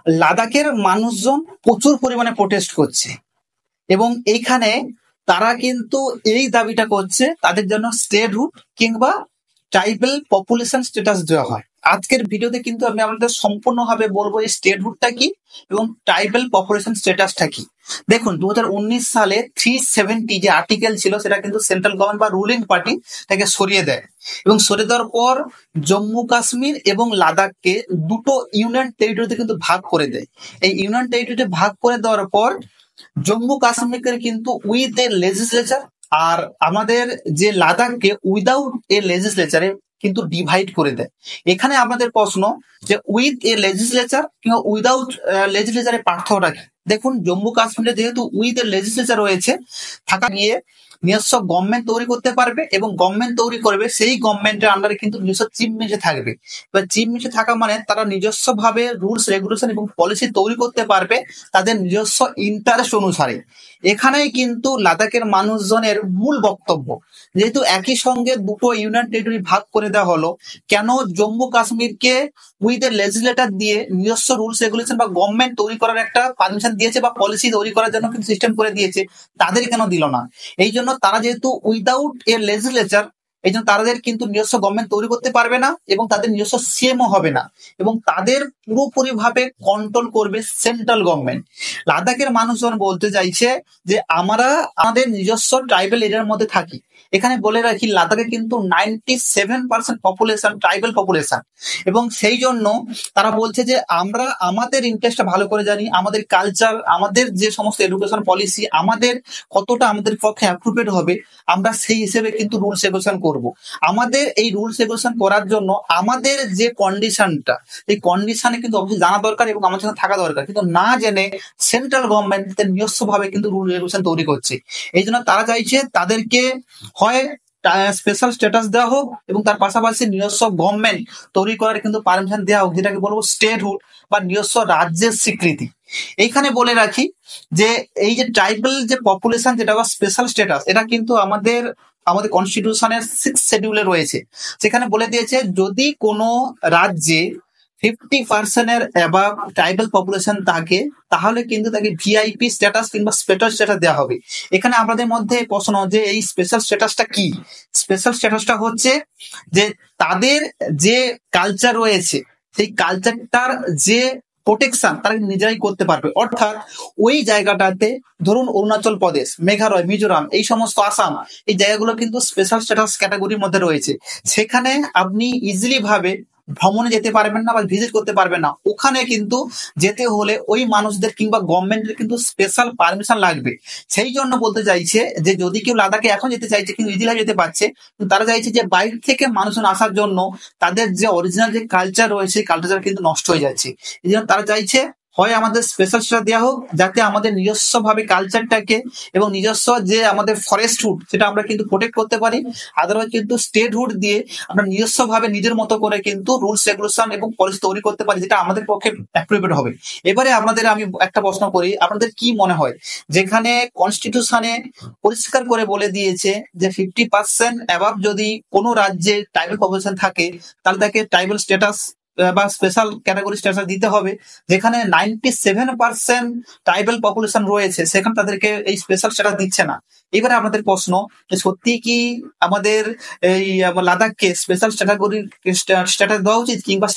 লাদাখের মানুষজন প্রচুর পরিমাণে প্রোটেস্ট করছে এবং এইখানে তারা কিন্তু এই দাবিটা করছে তাদের জন্য স্টেটহুড কিংবা ট্রাইবাল পপুলেশন স্ট্যাটাস দেওয়া হয়। আজকের ভিডিওতে কিন্তু আমি আমাদের সম্পূর্ণভাবে বলবো এই স্টেটহুডটা কি এবং ট্রাইবাল পপুলেশন স্ট্যাটাসটা কি। দেখুন 2019 সালে 370 যে আর্টিকেল ছিল সেটা কিন্তু সেন্ট্রাল গভর্নমেন্ট বা রুলিং পার্টি তাকে সরিয়ে দেয় এবং সরিয়ে দেওয়ার পর জম্মু কাশ্মীর এবং লাদাখকে দুটো ইউনিয়ন টেরিটরিতে কিন্তু ভাগ করে দেয়। এই ইউনিয়ন টেরিটরিতে ভাগ করে দেওয়ার পর জম্মু কাশ্মীরকে কিন্তু উইথ এ লেজিসলেচার আর আমাদের যে লাদাখকে উইদাউট এ লেজিসলেচারে কিন্তু ডিভাইড করে দেয়। এখানে আমাদের প্রশ্ন যে উইথ এ লেজিসলেচার কিংবা উইদাউট লেজিসলেচারের পার্থক্যটা কি। দেখুন জম্মু কাশ্মীরে যেহেতু উইথ এ লেজিসলেচার রয়েছে থাকা গিয়ে নিজস্ব গভর্নমেন্ট তৈরি করতে পারবে এবং গভর্নমেন্ট তৈরি করবে সেই গভর্নমেন্টের আন্ডারে কিন্তু নিজস্ব চিফ মিনিস্টার থাকবে। এবার চিফ মিনিস্টার থাকা মানে তারা নিজস্ব ভাবে রুলস রেগুলেশন এবং পলিসি তৈরি করতে পারবে তাদের নিজস্ব ইন্টারেস্ট অনুসারে। এখানেই কিন্তু লাদাখের মানুষজনের মূল বক্তব্য, যেহেতু একই সঙ্গে দুটো ইউনিয়ন টেরিটরি ভাগ করে দেওয়া হলো, কেন জম্মু কাশ্মীরকে উইথ এ লেজিসলেটর দিয়ে নিজস্ব রুলস রেগুলেশন বা গভর্নমেন্ট তৈরি করার একটা পারমিশন দিয়েছে বা পলিসি তৈরি করার জন্য কিন্তু সিস্টেম করে দিয়েছে, তাদের কেন দিল না? এই জন্য তারা যেহেতু উইদাউট এ লেজিসলেচার, এই জন্য তাদের কিন্তু নিজস্ব গভর্নমেন্ট তৈরি করতে পারবে না এবং তাদের নিজস্ব সিএমও হবে না এবং তাদের পুরোপুরি ভাবে কন্ট্রোল করবে সেন্ট্রাল গভর্নমেন্ট। লাদাখের মানুষজন বলতে চাইছে যে আমরা আমাদের নিজস্ব ট্রাইবাল এরিয়ার মধ্যে থাকি। এখানে বলে রাখি লাদাখে কিন্তু 97% পপুলেশন ট্রাইবাল পপুলেশন এবং সেই জন্য তারা বলছে যে আমরা আমাদের ইন্টারেস্টটা ভালো করে জানি, আমাদের কালচার, আমাদের যে সমস্ত এডুকেশন পলিসি আমাদের কতটা আমাদের পক্ষে অ্যাপ্রোপ্রিয়েট হবে, আমরা সেই হিসেবে কিন্তু রুলস রেগুলেশন করব। আমাদের এই রুলস রেগুলেশন করার জন্য আমাদের যে কন্ডিশনটা, এই কন্ডিশনে কিন্তু অবশ্যই জানা দরকার এবং আমাদের সাথে থাকা দরকার, কিন্তু না জেনে সেন্ট্রাল গভর্নমেন্ট নিজস্ব ভাবে কিন্তু রুল রেগুলেশন তৈরি করছে। এই জন্য তারা চাইছে তাদেরকে হয় স্পেশাল স্ট্যাটাস দেওয়া হোক এবং তার পাশাপাশি নিজস্ব গভর্নমেন্ট তৈরি করার কিন্তু পারমিশন দেওয়া হোক, যেটাকে বলবো স্টেটহুড বা নিজস্ব রাজ্যের স্বীকৃতি। এইখানে বলে রাখি যে এই যে ট্রাইবাল যে পপুলেশন যেটা বা স্পেশাল স্ট্যাটাস, এটা কিন্তু আমাদের কনস্টিটিউশনের 6 শিডিউলে রয়েছে। সেখানে বলে দিয়েছে যদি কোনো রাজ্যে 50% এর অ্যাবাভ ট্রাইবাল পপুলেশন থাকে তাহলে কিন্তু তাকে ভিআইপি স্ট্যাটাস কিংবা স্পেশাল স্ট্যাটাস দেওয়া হবে। এখানে আমাদের মধ্যে প্রশ্ন যে এই স্পেশাল স্ট্যাটাসটা কি? স্পেশাল স্ট্যাটাসটা হচ্ছে যে তাদের যে কালচার রয়েছে সেই কালচারটার যে প্রোটেকশন তারা নিজেরাই করতে পারবে। অর্থাৎ ওই জায়গাটাতে ধরুন অরুণাচল প্রদেশ, মেঘালয়, মিজোরাম, এই সমস্ত আসাম, এই জায়গাগুলো কিন্তু স্পেশাল স্ট্যাটাস ক্যাটাগরির মধ্যে রয়েছে। সেখানে আপনি ইজিলি ভাবে ভ্রমণে যেতে পারবেন না বা ভিজিট করতে পারবেন না। ওখানে কিন্তু যেতে হলে ওই মানুষদের কিংবা গভর্নমেন্টের কিন্তু স্পেশাল পারমিশন লাগবে। সেই জন্য বলতে চাইছে যে যদি কেউ লাদাখে এখন যেতে চাইছে কিন্তু ইজিলি যেতে পারছে, তারা চাইছে যে বাইরে থেকে মানুষজন আসার জন্য তাদের যে অরিজিনাল যে কালচার রয়েছে কালচার কিন্তু নষ্ট হয়ে যাচ্ছে। এই জন্য তারা চাইছে হয় আমাদের স্পেশাল স্ট্যাটাস দেওয়া হোক যাতে আমাদের নিজস্ব ভাবে কালচারটাকে এবং নিজস্ব যে আমাদের ফরেস্টহুড সেটা আমরা কিন্তু প্রোটেক্ট করতে পারি। আদারওয়াইজ কিন্তু স্টেটহুড দিয়ে আমরা নিজস্ব ভাবে নিজের মতো করে কিন্তু রুলস রেগুলেশন এবং পলিসি তৈরি করতে পারি যেটা আমাদের পক্ষে অ্যাপ্রোপ্রিয়েট হবে। এবারে আপনাদের আমি একটা প্রশ্ন করি, আপনাদের কি মনে হয় যেখানে কনস্টিটিউশনে পরিষ্কার করে বলে দিয়েছে যে 50% অ্যাবাভ যদি কোনো রাজ্যে ট্রাইবাল পপুলেশন থাকে তাহলে তাকে ট্রাইবাল স্ট্যাটাস বা স্পেশাল ক্যাটাগরি স্ট্যাটাস দিতে হবে, যেখানে 97% ট্রাইবাল পপুলেশন রয়েছে সেখানে তাদেরকে এই স্পেশাল স্ট্যাটাস দিচ্ছে না। এবারে আপনাদের প্রশ্ন যে সত্যি কি আমাদের এই লাদাখকে স্পেশাল ক্যাটাগরি স্ট্যাটাস দেওয়া উচিত কিংবা